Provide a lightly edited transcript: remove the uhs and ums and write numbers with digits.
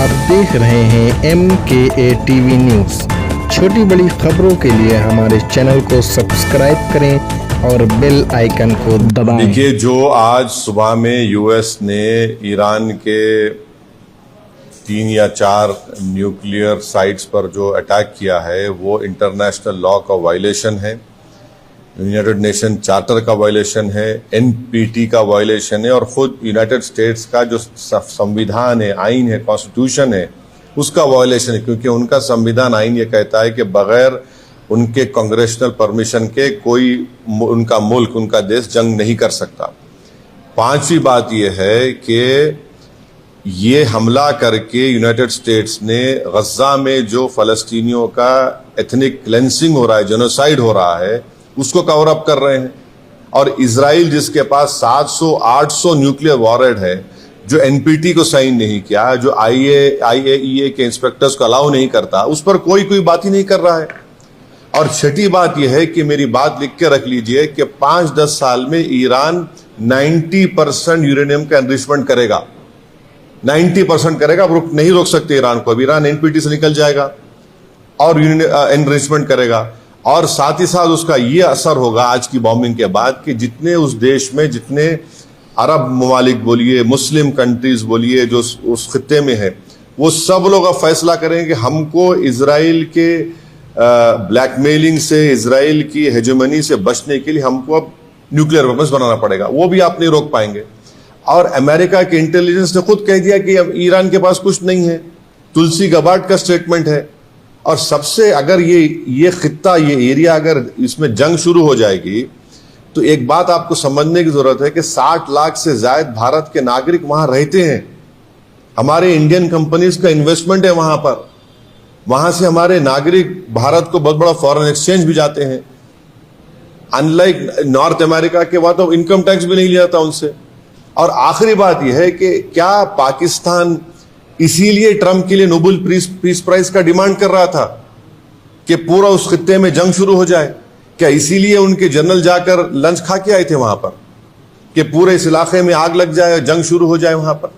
आप देख रहे हैं MKA टीवी न्यूज़। छोटी बड़ी खबरों के लिए हमारे चैनल को सब्सक्राइब करें और बेल आइकन को दबाएं। देखिए, जो आज सुबह में यूएस ने ईरान के 3 या 4 न्यूक्लियर साइट्स पर जो अटैक किया है वो इंटरनेशनल लॉ का वायलेशन है, यूनाइटेड नेशन चार्टर का वायलेशन है, एनपीटी का वायलेशन है और खुद यूनाइटेड स्टेट्स का जो संविधान है, आइन है, कॉन्स्टिट्यूशन है, उसका वायलेशन है। क्योंकि उनका संविधान आइन ये कहता है कि बगैर उनके कांग्रेशनल परमिशन के कोई उनका मुल्क, उनका देश जंग नहीं कर सकता। 5वीं बात यह है कि ये हमला करके यूनाइटेड स्टेट्स ने गजा में जो फलस्तीनियों का एथनिक क्लेंसिंग हो रहा है, जेनोसाइड हो रहा है, उसको कवर अप कर रहे हैं। और इजराइल जिसके पास 700-800 न्यूक्लियर वॉरहेड है, जो एनपीटी को साइन नहीं किया, जो IAEA के इंस्पेक्टर्स को अलाउ नहीं करता, उस पर कोई बात ही नहीं कर रहा है। और छठी बात यह है कि मेरी बात लिख के रख लीजिए कि 5-10 साल में ईरान 90% यूरेनियम का एनरिचमेंट करेगा, 90% करेगा। नहीं रोक सकते ईरान को। अब ईरान एनपीटी से निकल जाएगा और एनरिचमेंट करेगा। और साथ ही साथ उसका ये असर होगा आज की बॉम्बिंग के बाद कि जितने उस देश में, जितने अरब ममालिक बोलिए, मुस्लिम कंट्रीज बोलिए, जो उस खित्ते में है, वो सब लोग अब फैसला करेंगे कि हमको इजराइल के ब्लैकमेलिंग से, इजराइल की हेजेमनी से बचने के लिए हमको अब न्यूक्लियर वेपन्स बनाना पड़ेगा। वो भी आप नहीं रोक पाएंगे। और अमेरिका के इंटेलिजेंस ने खुद कह दिया कि अब ईरान के पास कुछ नहीं है। तुलसी गबार्ड का स्टेटमेंट है। और सबसे, अगर ये खित्ता, ये एरिया, अगर इसमें जंग शुरू हो जाएगी तो एक बात आपको समझने की जरूरत है कि 60 लाख से ज्यादा भारत के नागरिक वहां रहते हैं। हमारे इंडियन कंपनीज का इन्वेस्टमेंट है वहां पर। वहां से हमारे नागरिक भारत को बहुत बड़ा फॉरेन एक्सचेंज भी जाते हैं। अनलाइक नॉर्थ अमेरिका के बाद तो इनकम टैक्स भी नहीं लिया जाता उनसे। और आखिरी बात यह है कि क्या पाकिस्तान इसीलिए ट्रंप के लिए नोबेल पीस प्राइज का डिमांड कर रहा था कि पूरा उस खित्ते में जंग शुरू हो जाए? क्या इसीलिए उनके जनरल जाकर लंच खा के आए थे वहां पर कि पूरे इस इलाके में आग लग जाए, जंग शुरू हो जाए वहां पर?